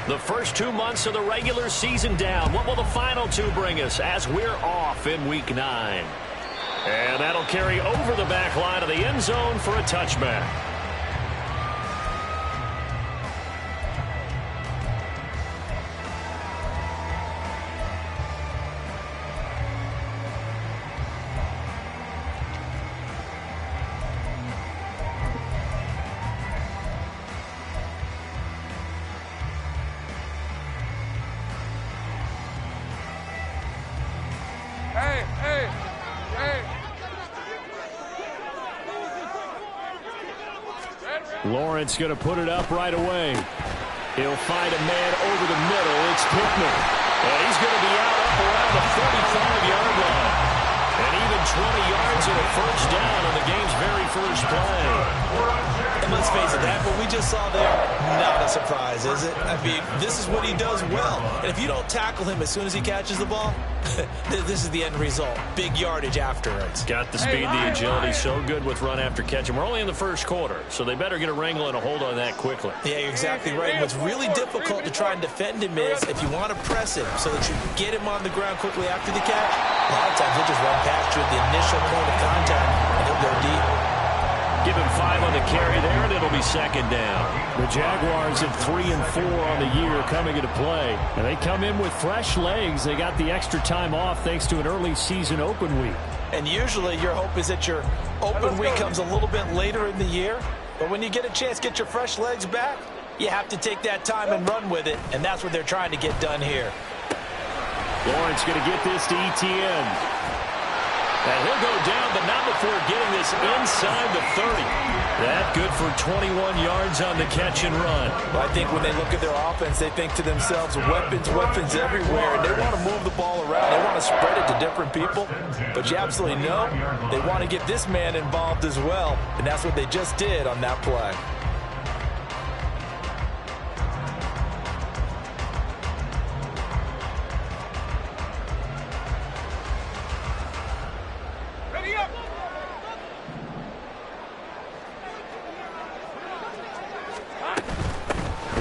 The first 2 months of the regular season down. What will the final 2 bring us as we're off in Week 9? And that'll carry over the back line of the end zone for a touchback. Lawrence going to put it up right away. He'll find a man over the middle. It's Pittman. And he's going to be out up around the 45-yard line. And even 20 yards and a first down on the game's very first play. And let's face it, that what we just saw there, not a surprise, is it? I mean, this is what he does well. And if you don't tackle him as soon as he catches the ball, this is the end result. Big yardage afterwards. Got the speed, the agility, so good with run after catch. And we're only in the first quarter, so they better get a wrangle and a hold on that quickly. Yeah, you're exactly right. And what's really difficult to try and defend him is if you want to press him so that you get him on the ground quickly after the catch, a lot of times he'll just run past you at the initial point of contact, and he'll go deep. Give him 5 on the carry there, and it'll be second down. The Jaguars at 3 and 4 on the year coming into play. And they come in with fresh legs. They got the extra time off thanks to an early season open week. And usually your hope is that your open week comes a little bit later in the year. But when you get a chance to get your fresh legs back, you have to take that time and run with it. And that's what they're trying to get done here. Lawrence going to get this to Etienne. And he'll go down, but not before getting this inside the 30. That good for 21 yards on the catch and run. Well, I think when they look at their offense, they think to themselves, weapons everywhere. And they want to move the ball around. They want to spread it to different people. But you absolutely know they want to get this man involved as well. And that's what they just did on that play.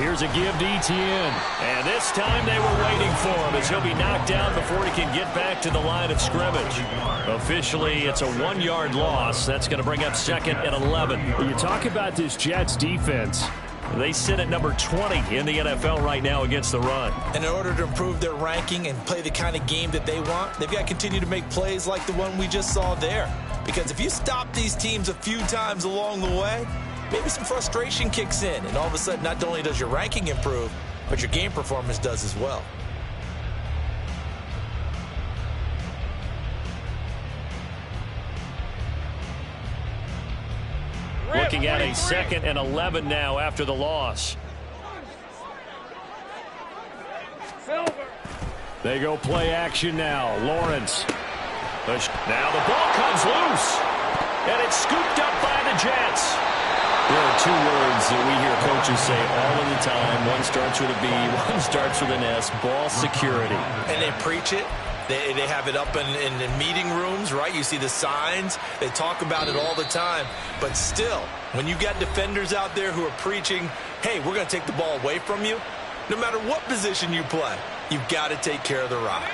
Here's a give to Etienne. And this time they were waiting for him as he'll be knocked down before he can get back to the line of scrimmage. Officially, it's a 1-yard loss. That's going to bring up second and 11. You talk about this Jets defense. They sit at number 20 in the NFL right now against the run. And in order to improve their ranking and play the kind of game that they want, they've got to continue to make plays like the one we just saw there. Because if you stop these teams a few times along the way, maybe some frustration kicks in, and all of a sudden not only does your ranking improve, but your game performance does as well. Looking at a second and 11 now after the loss. They go play action now. Lawrence. Now the ball comes loose, and it's scooped up by the Jets. There are 2 words that we hear coaches say all of the time. One starts with a B, one starts with an S, ball security. And they preach it. They have it up in meeting rooms, right? You see the signs. They talk about it all the time. But still, when you got defenders out there who are preaching, hey, we're going to take the ball away from you, no matter what position you play, you've got to take care of the rock.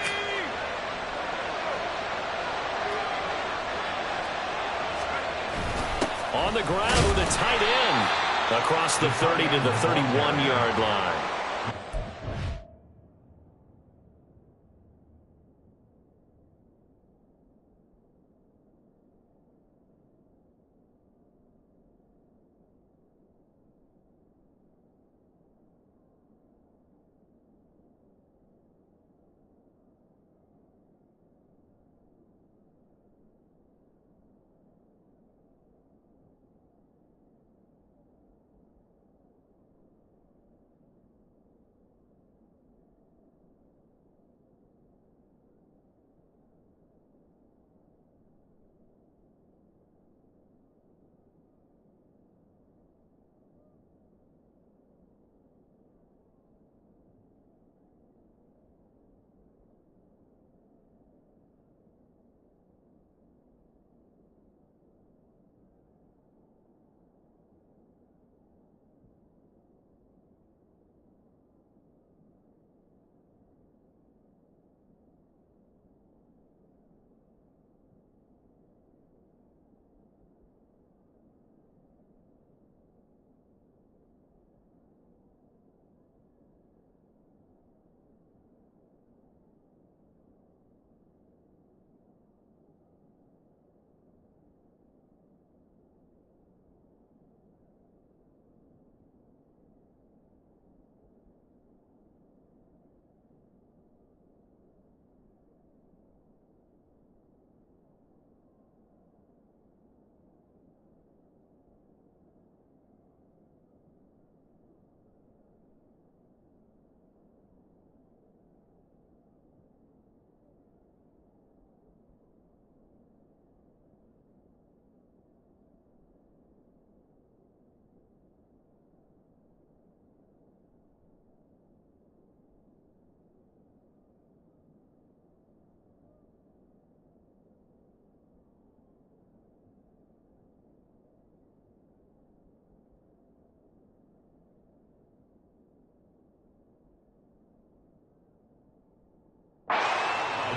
On the ground with a tight end across the 30 to the 31-yard line.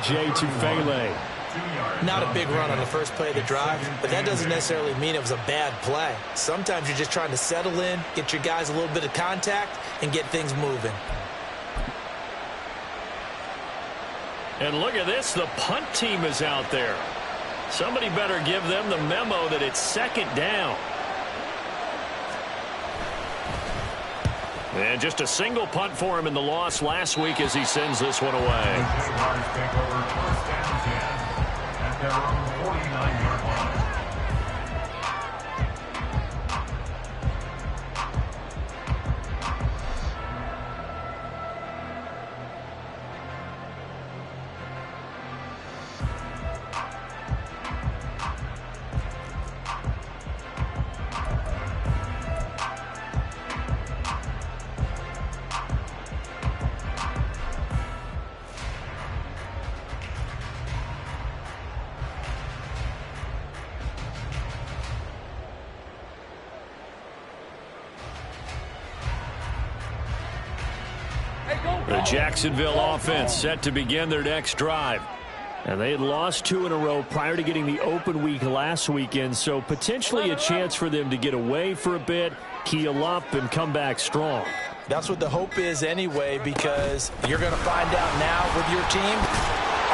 Jay Tufele. Not a big run on the first play of the drive, but that doesn't necessarily mean it was a bad play. Sometimes you're just trying to settle in, get your guys a little bit of contact, and get things moving. And look at this, the punt team is out there. Somebody better give them the memo that it's second down. And just a single punt for him in the loss last week as he sends this one away. Their own 49-yard line. The Jacksonville offense set to begin their next drive. And they had lost 2 in a row prior to getting the open week last weekend, so potentially a chance for them to get away for a bit, keel up, and come back strong. That's what the hope is anyway, because you're going to find out now with your team,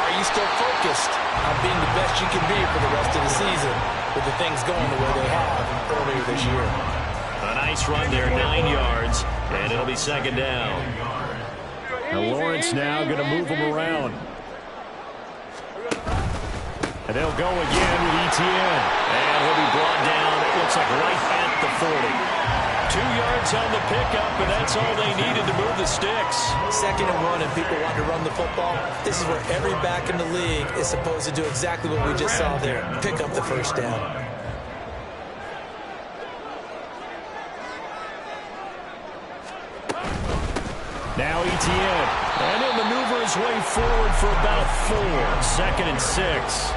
are you still focused on being the best you can be for the rest of the season with the things going the way they have earlier this year? A nice run there, 9 yards, and it'll be second down. And Lawrence now going to move him around. And they'll go again with Etienne. And he'll be brought down, it looks like right at the 40. 2 yards on the pickup, and that's all they needed to move the sticks. 2nd and 1, and people want to run the football. This is where every back in the league is supposed to do exactly what we just saw there. Pick up the first down. Now Etienne, and he'll maneuver his way forward for about 4. 2nd and 6.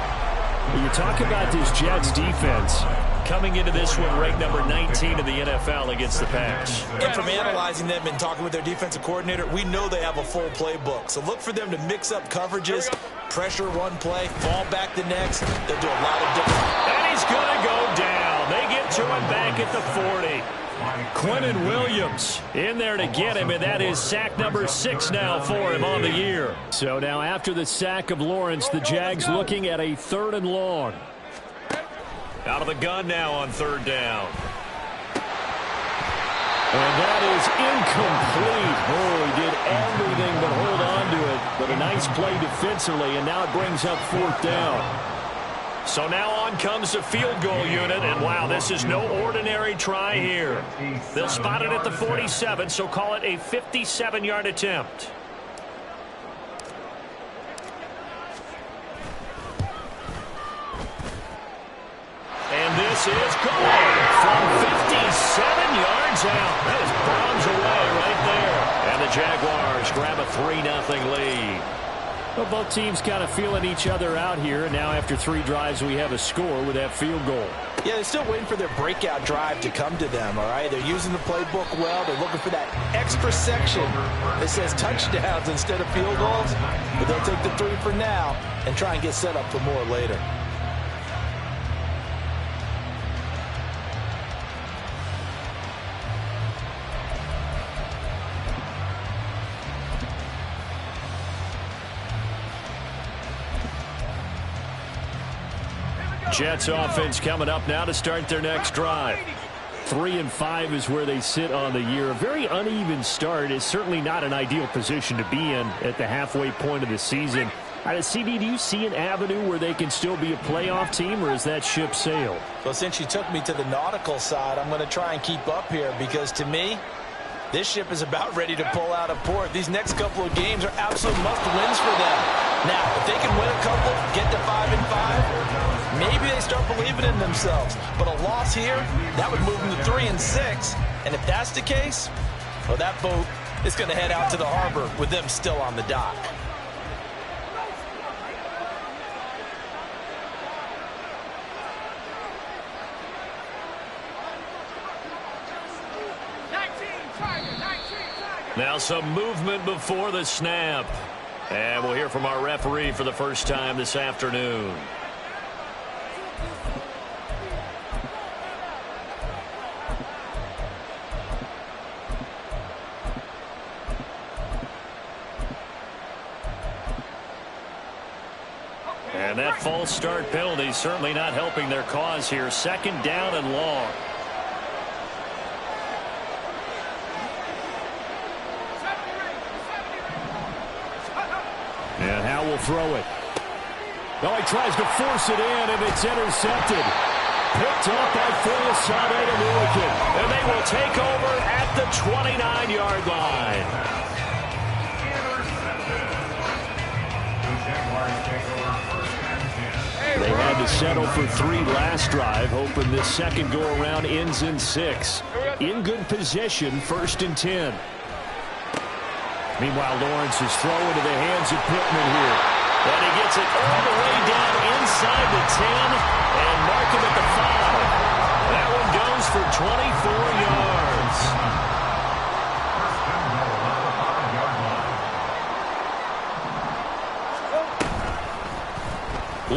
When you talk about this Jets defense, coming into this one ranked number 19 in the NFL against the pass. And from analyzing them and talking with their defensive coordinator, we know they have a full playbook. So look for them to mix up coverages, pressure one play, fall back the next. They'll do a lot of different. And he's going to go down. They get to him back at the 40. Quentin Williams in there to get him, and that is sack number 6 now for him on the year. So now after the sack of Lawrence, the Jags looking at a 3rd and long. Out of the gun now on 3rd down. And that is incomplete. Oh, he did everything but hold on to it. But a nice play defensively, and now it brings up 4th down. So now on comes the field goal unit, and wow, this is no ordinary try here. They'll spot it at the 47, so call it a 57-yard attempt. And this is good from 57 yards out. That is bombs away right there. And the Jaguars grab a 3-0 lead. Well, both teams kind of feeling each other out here, and now after 3 drives, we have a score with that field goal. Yeah, they're still waiting for their breakout drive to come to them, all right? They're using the playbook well. They're looking for that extra section that says touchdowns instead of field goals. But they'll take the 3 for now and try and get set up for more later. Jets offense coming up now to start their next drive. 3 and 5 is where they sit on the year. A very uneven start is certainly not an ideal position to be in at the halfway point of the season. CD, do you see an avenue where they can still be a playoff team, or is that ship sailed? Well, since you took me to the nautical side, I'm going to try and keep up here, because to me, this ship is about ready to pull out of port. These next couple of games are absolute must-wins for them. Now, if they can win a couple, get to 5 and 5, maybe they start believing in themselves. But a loss here, that would move them to 3 and 6. And if that's the case, well, that boat is going to head out to the harbor with them still on the dock. Now some movement before the snap. And we'll hear from our referee for the first time this afternoon. And that false start penalty certainly not helping their cause here. Second down and long. And Howe will throw it. No, he tries to force it in, and it's intercepted. Picked up by Wk. And they will take over at the 29-yard line. They had to settle for 3 last drive, hoping this second go-around ends in 6. In good position, 1st and 10. Meanwhile, Lawrence is thrown into the hands of Pittman here. And he gets it all the way down inside the 10 and mark him at the 5. That one goes for 24 yards.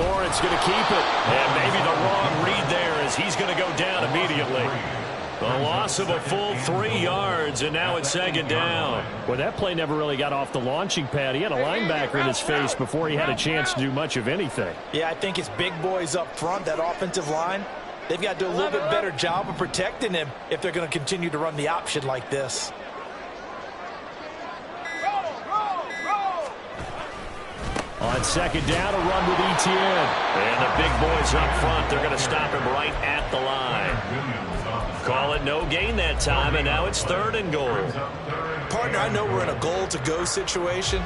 Lawrence going to keep it. And maybe the wrong read there as he's going to go down immediately. A loss of a full 3 yards, and now it's second down. Well, that play never really got off the launching pad. He had a linebacker in his face before he had a chance to do much of anything. Yeah, I think it's big boys up front, that offensive line. They've got to do a little bit better job of protecting him if they're going to continue to run the option like this. On second down, a run with Etienne. And the big boys up front, they're going to stop him right at the line. Call it no gain that time, and now it's 3rd and goal. Partner, I know we're in a goal-to-go situation,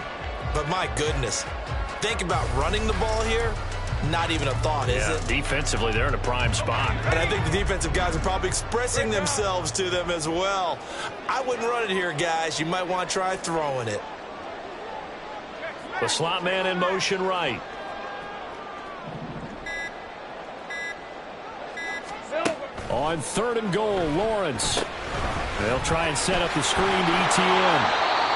but my goodness, think about running the ball here. Not even a thought, is it? Defensively, they're in a prime spot. And I think the defensive guys are probably expressing themselves to them as well. I wouldn't run it here, guys. You might want to try throwing it. The slot man in motion right. On 3rd and goal, Lawrence. They'll try and set up the screen to Etienne.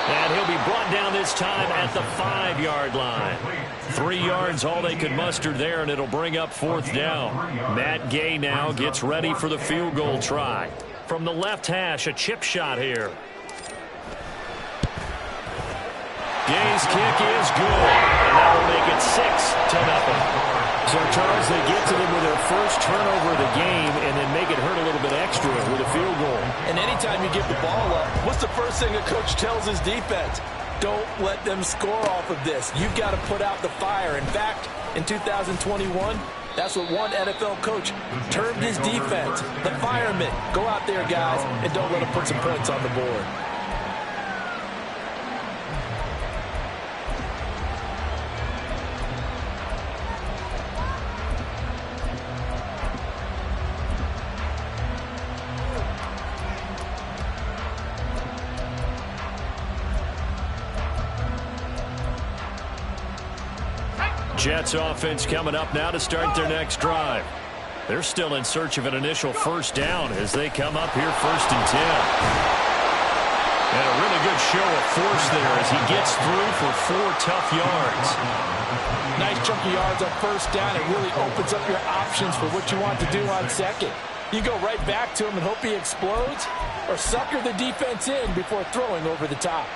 And he'll be brought down this time at the 5-yard line. 3 yards, all they could muster there, and it'll bring up 4th down. Matt Gay now gets ready for the field goal try. From the left hash, a chip shot here. Gay's kick is good, and that will make it 6-0. So, Charles, they get to them with their first turnover of the game and then make it hurt a little bit extra with a field goal. And anytime you give the ball up, what's the first thing a coach tells his defense? Don't let them score off of this. You've got to put out the fire. In fact, in 2021, that's what one NFL coach termed his defense. The firemen. Go out there, guys, and don't let them put some points on the board. Jets offense coming up now to start their next drive. They're still in search of an initial first down as they come up here 1st and 10. And a really good show of force there as he gets through for 4 tough yards. Nice chunky yards on first down. It really opens up your options for what you want to do on second. You go right back to him and hope he explodes, or sucker the defense in before throwing over the top.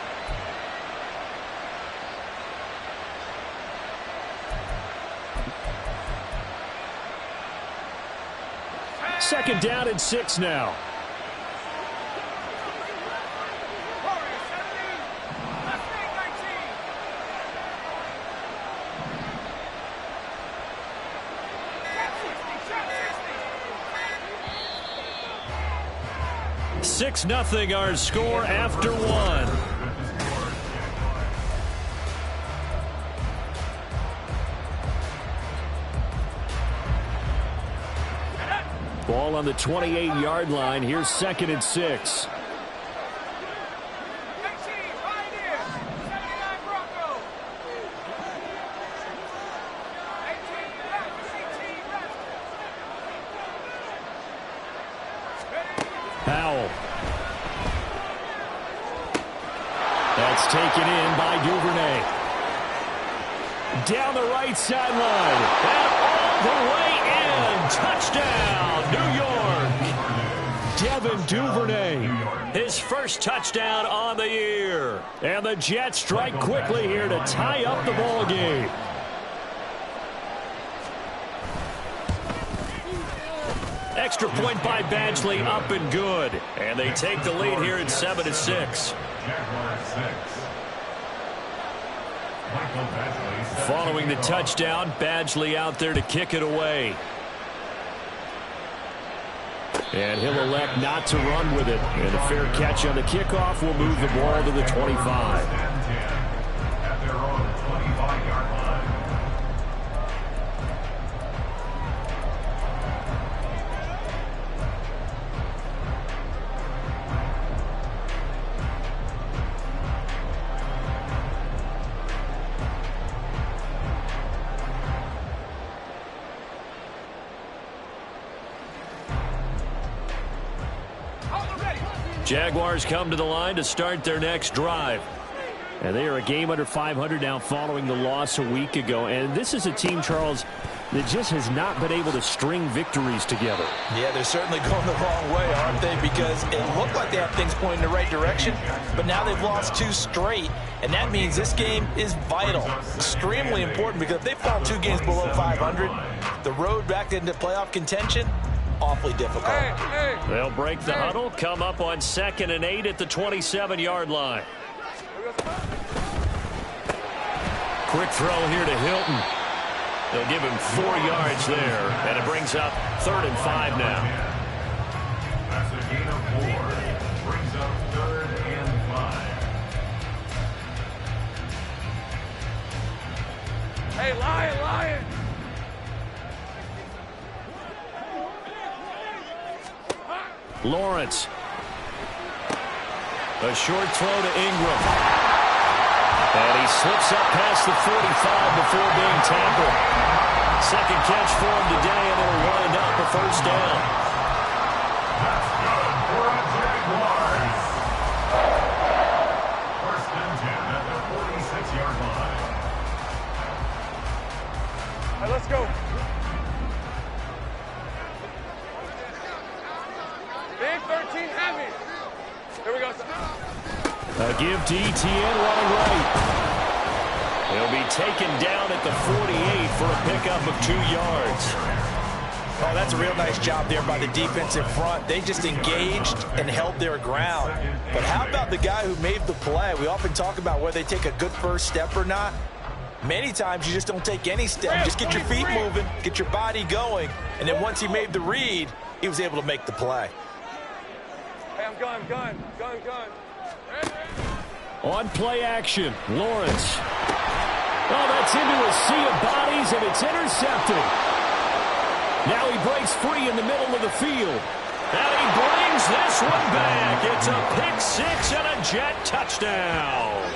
Second down and 6 now. Six nothing our score after 1. Ball on the 28-yard line. Here's 2nd and 6. Powell. That's taken in by Duvernay. Down the right sideline. And all the way in. Touchdown, New York. Devin Duvernay, his first touchdown on the year. And the Jets strike quickly here to tie up the ball game. Extra point by Badgley, up and good. And they take the lead here at 7-6. Following the touchdown, Badgley out there to kick it away. And he'll elect not to run with it. And a fair catch on the kickoff will move the ball to the 25. At their own 25-yard line. Jaguars come to the line to start their next drive. And they are a game under 500 now following the loss a week ago. And this is a team, Charles, that just has not been able to string victories together. Yeah, they're certainly going the wrong way, aren't they? Because it looked like they have things pointing in the right direction, but now they've lost 2 straight. And that means this game is vital, extremely important, because if they fall 2 games below 500, the road back into playoff contention, awfully difficult. They'll break the huddle, come up on 2nd and 8 at the 27-yard line. Quick throw here to Hilton. They'll give him 4 yards there, and it brings up 3rd and 5 now. That's a gain of 4. Brings up 3rd and 5. Hey, Lion! Lawrence. A short throw to Ingram. And he slips up past the 45 before being tackled. Second catch for him today, and it'll wind up a 1st down. That's good for a Jaguars. 1st and 10 at the 46-yard line. Hey, let's go. Big 13 heavy. Here we go. A give to ETN running right. He'll be taken down at the 48 for a pickup of 2 yards. Oh, that's a real nice job there by the defense in front. They just engaged and held their ground. But how about the guy who made the play? We often talk about whether they take a good first step or not. Many times you just don't take any step. Just get your feet moving, get your body going, and then once he made the read, he was able to make the play. Hey, I'm gun. On play action, Lawrence. Oh, that's into a sea of bodies, and it's intercepted. Now he breaks free in the middle of the field. And he brings this one back. It's a pick 6 and a Jet touchdown.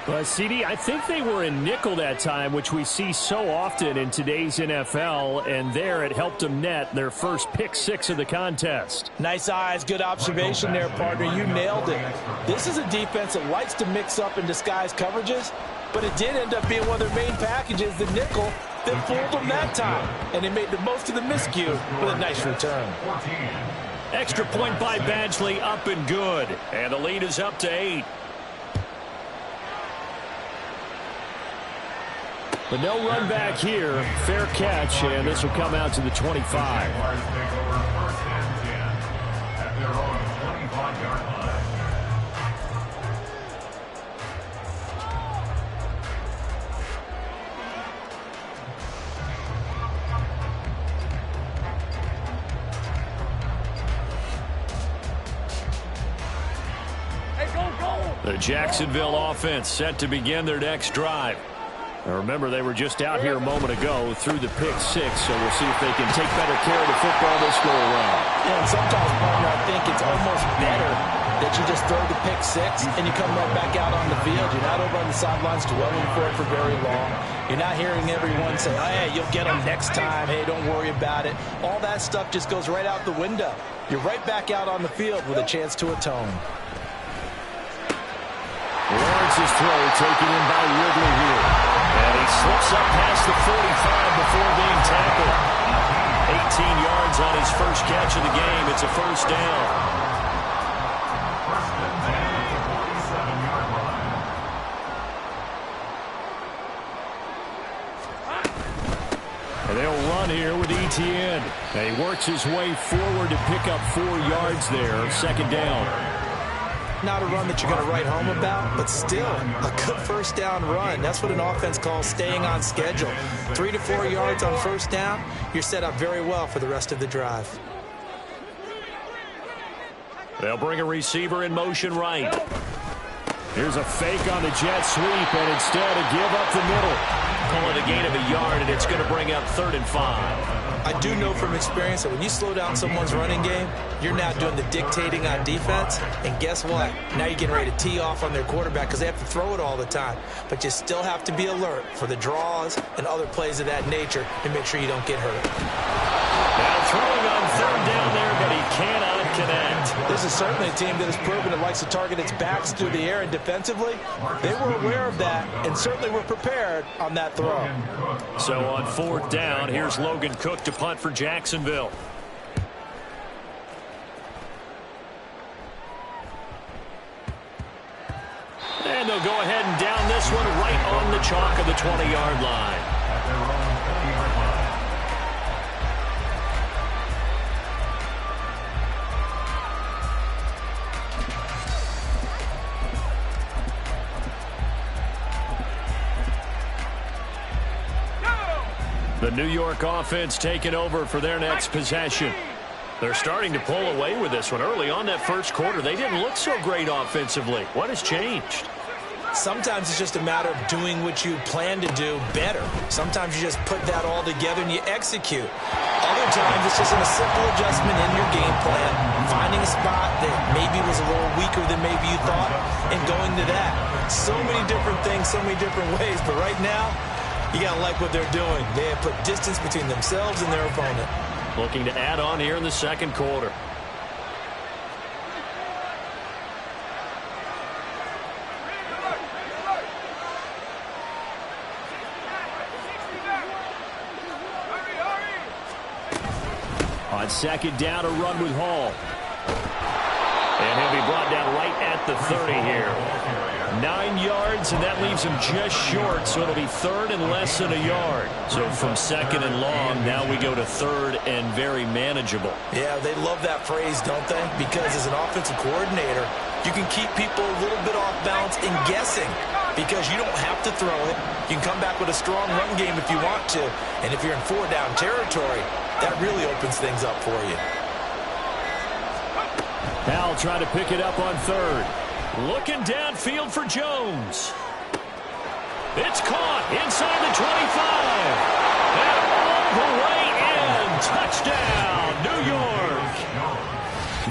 But, CD, I think they were in nickel that time, which we see so often in today's NFL, and there it helped them net their first pick 6 of the contest. Nice eyes, good observation there, partner. You nailed it. This is a defense that likes to mix up and disguise coverages, but it did end up being one of their main packages, the nickel, that fooled them that time. And they made the most of the miscue with a nice return. Extra point by Badgley, up and good. And the lead is up to 8. But no run back here. Fair catch, and this will come out to the 25. Jaguars take over 1st and 10 at their own 25-yard line. Hey, go! The Jacksonville offense set to begin their next drive. Now remember, they were just out here a moment ago through the pick 6, so we'll see if they can take better care of the football this go around. Yeah, and sometimes, partner, I think it's almost better that you just throw the pick 6 and you come right back out on the field. You're not over on the sidelines dwelling for it for very long. You're not hearing everyone say, oh, hey, you'll get them next time. Hey, don't worry about it. All that stuff just goes right out the window. You're right back out on the field with a chance to atone. Lawrence's throw taken in by Ridley here. And he slips up past the 45 before being tackled. 18 yards on his first catch of the game. It's a first down. First and 10, 47-yard line. And they'll run here with Etienne. And he works his way forward to pick up 4 yards there. Second down. Not a run that you're going to write home about, but still a good first down run. That's what an offense calls staying on schedule. 3 to 4 yards on first down, you're set up very well for the rest of the drive. They'll bring a receiver in motion right. Here's a fake on the jet sweep, and instead a give up the middle. Call it a gain of a yard, and it's going to bring up 3rd and 5. I do know from experience that when you slow down someone's running game, you're now doing the dictating on defense. And guess what? Now you're getting ready to tee off on their quarterback because they have to throw it all the time. But you still have to be alert for the draws and other plays of that nature to make sure you don't get hurt. Now throwing on 3rd down there, but he cannot connect. This is certainly a team that has proven it likes to target its backs through the air, and defensively, they were aware of that and certainly were prepared on that throw. So on 4th down, here's Logan Cook to punt for Jacksonville. And they'll go ahead and down this one right on the chalk of the 20-yard line. At their own 50-yard line. The New York offense taking over for their next possession. They're starting to pull away with this one. Early on that first quarter, they didn't look so great offensively. What has changed? Sometimes it's just a matter of doing what you plan to do better. Sometimes you just put that all together and you execute. Other times it's just a simple adjustment in your game plan, finding a spot that maybe was a little weaker than maybe you thought, and going to that. So many different things, so many different ways, but right now, you got to like what they're doing. They have put distance between themselves and their opponent. Looking to add on here in the second quarter. On second down, a run with Hall. And he'll be brought down right at the 30 here. 9 yards, and that leaves him just short, so it'll be 3rd and less than a yard. So from 2nd and long, now we go to 3rd and very manageable. Yeah, they love that phrase, don't they? Because as an offensive coordinator, you can keep people a little bit off balance in guessing because you don't have to throw it. You can come back with a strong run game if you want to. And if you're in 4-down territory, that really opens things up for you. Hal trying to pick it up on 3rd. Looking downfield for Jones. It's caught inside the 25. And all the way in. Touchdown, New York.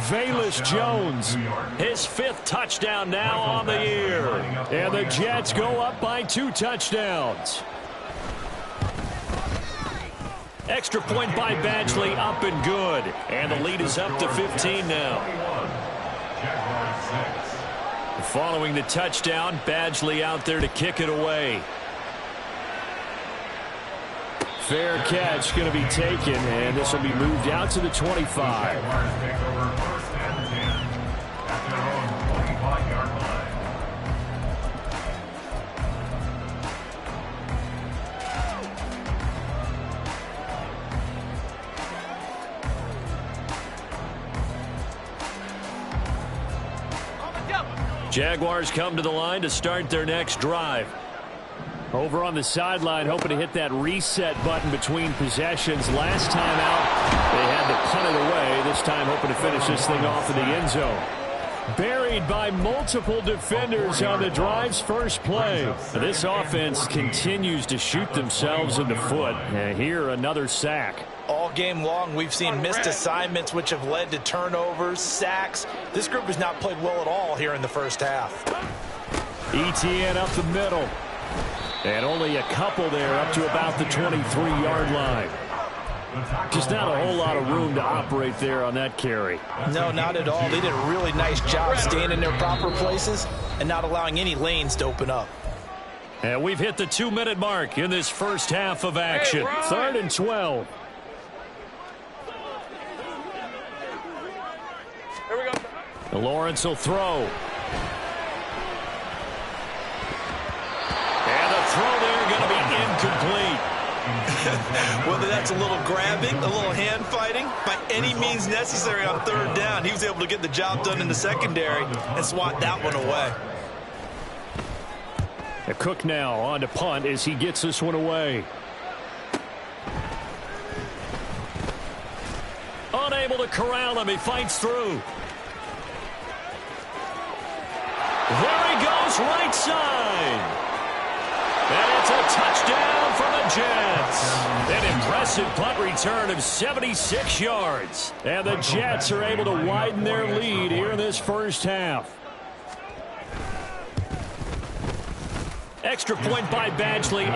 Velus Jones, his 5th touchdown now on the year. And the Jets go up by 2 touchdowns. Extra point by Badgley, up and good. And the lead is up to 15 now. Following the touchdown, Badgley out there to kick it away. Fair catch going to be taken, and this will be moved out to the 25. Jaguars come to the line to start their next drive. Over on the sideline, hoping to hit that reset button between possessions. Last time out, they had to punt it away. This time, hoping to finish this thing off in the end zone. Buried by multiple defenders on the drive's first play. This offense continues to shoot themselves in the foot. And here, another sack. All game long, we've seen missed assignments, which have led to turnovers, sacks. This group has not played well at all here in the first half. Etienne up the middle. And only a couple there up to about the 23-yard line. Just not a whole lot of room to operate there on that carry. No, not at all. They did a really nice job staying in their proper places and not allowing any lanes to open up. And we've hit the 2-minute mark in this first half of action. 3rd and 12. Here we go. Lawrence will throw. And the throw there going to be incomplete. Whether that's a little grabbing, a little hand fighting, by any means necessary on 3rd down, he was able to get the job done in the secondary and swat that one away. Cook now on to punt as he gets this one away. Unable to corral him. He fights through. There he goes, right side. And it's a touchdown for the Jets. An impressive punt return of 76 yards. And the Jets are able to widen their lead here in this first half. Extra point by Badgley.